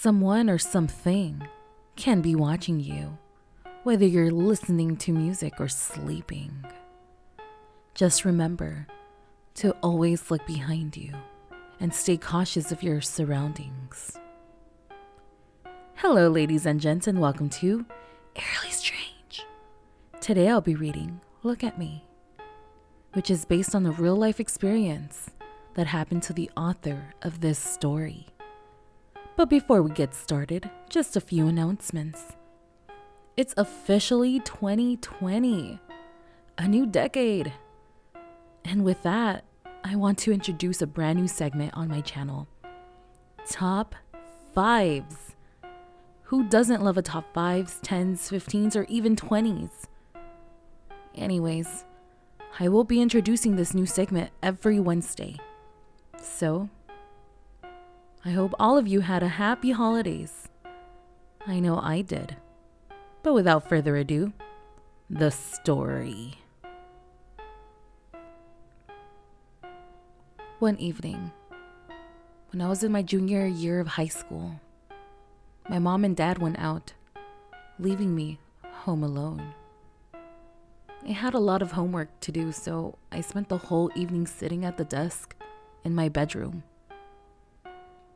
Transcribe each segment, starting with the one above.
Someone or something can be watching you, whether you're listening to music or sleeping. Just remember to always look behind you and stay cautious of your surroundings. Hello, ladies and gents, and welcome to Eerily Strange. Today I'll be reading Look at Me, which is based on a real-life experience that happened to the author of this story. But before we get started, just a few announcements. It's officially 2020, a new decade. And with that, I want to introduce a brand new segment on my channel. Top 5s. Who doesn't love a top 5s, 10s, 15s, or even 20s? Anyways, I will be introducing this new segment every Wednesday. So, I hope all of you had a happy holidays. I know I did. But without further ado, the story. One evening, when I was in my junior year of high school, my mom and dad went out, leaving me home alone. I had a lot of homework to do, so I spent the whole evening sitting at the desk in my bedroom.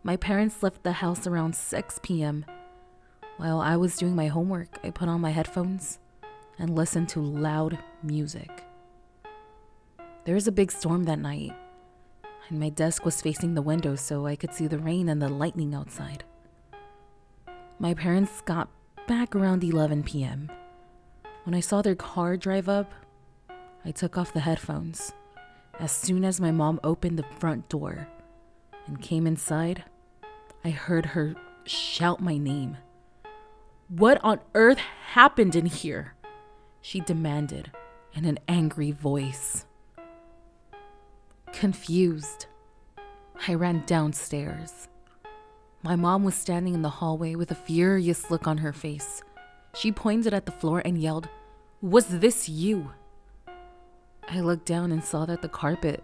My parents left the house around 6 p.m. While I was doing my homework, I put on my headphones and listened to loud music. There was a big storm that night, and my desk was facing the window so I could see the rain and the lightning outside. My parents got back around 11 p.m. When I saw their car drive up, I took off the headphones. As soon as my mom opened the front door and came inside, I heard her shout my name. "What on earth happened in here?" she demanded in an angry voice. Confused, I ran downstairs. My mom was standing in the hallway with a furious look on her face. She pointed at the floor and yelled, "Was this you?" I looked down and saw that the carpet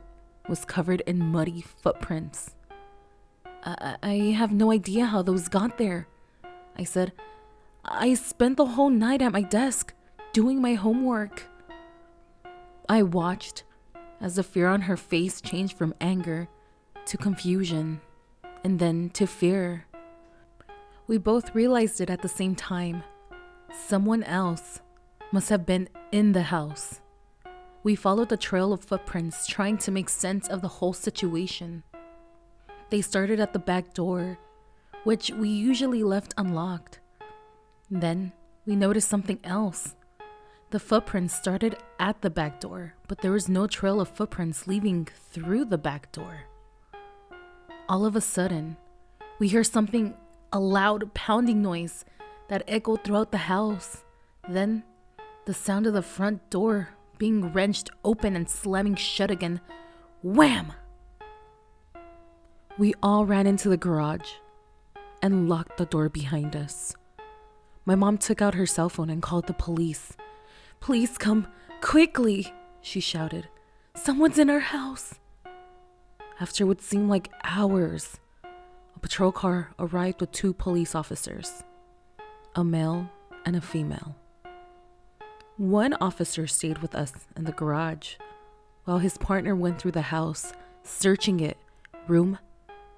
was covered in muddy footprints. I have no idea how those got there," I said. "I spent the whole night at my desk doing my homework." I watched as the fear on her face changed from anger to confusion and then to fear. We both realized it at the same time. Someone else must have been in the house. We followed the trail of footprints, trying to make sense of the whole situation. They started at the back door, which we usually left unlocked. Then we noticed something else. The footprints started at the back door, but there was no trail of footprints leading through the back door. All of a sudden, we hear something, a loud pounding noise that echoed throughout the house. Then, the sound of the front door being wrenched open and slamming shut again. Wham! We all ran into the garage and locked the door behind us. My mom took out her cell phone and called the police. "Please come quickly," she shouted. "Someone's in our house." After what seemed like hours, a patrol car arrived with 2 police officers, a male and a female. One officer stayed with us in the garage while his partner went through the house, searching it room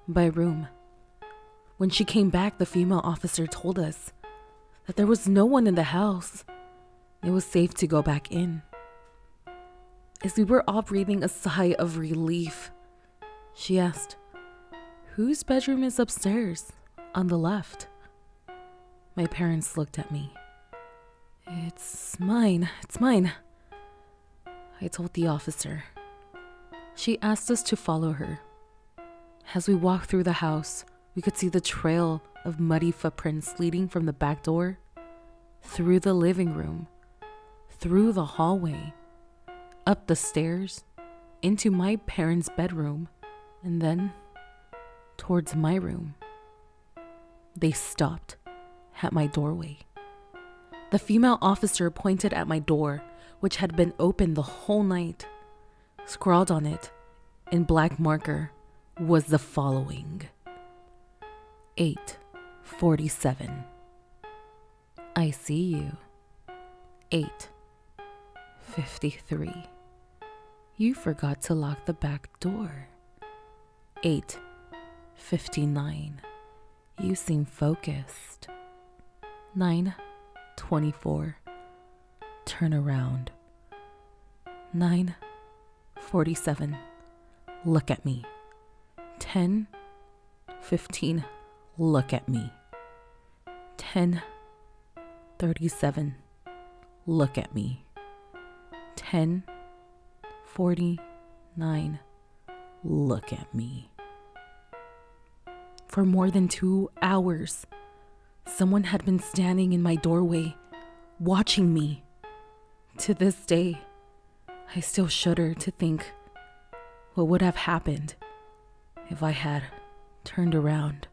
by room. When she came back, the female officer told us that there was no one in the house. It was safe to go back in. As we were all breathing a sigh of relief, she asked, "Whose bedroom is upstairs on the left?" My parents looked at me. It's mine, I told the officer. She asked us to follow her. As we walked through the house, we could see the trail of muddy footprints leading from the back door, through the living room, through the hallway, up the stairs, into my parents' bedroom, and then towards my room. They stopped at my doorway. The female officer pointed at my door, which had been open the whole night. Scrawled on it, in black marker, was the following: 8 9:47. I see you. 8:53. You forgot to lock the back door. 8:59. You seem focused. 9:24. Turn around. 9:47. Look at me. 10:15. Look at me. 10:37. Look at me. 10:49. Look at me. For more than 2 hours, someone had been standing in my doorway, watching me. To this day, I still shudder to think what would have happened if I had turned around.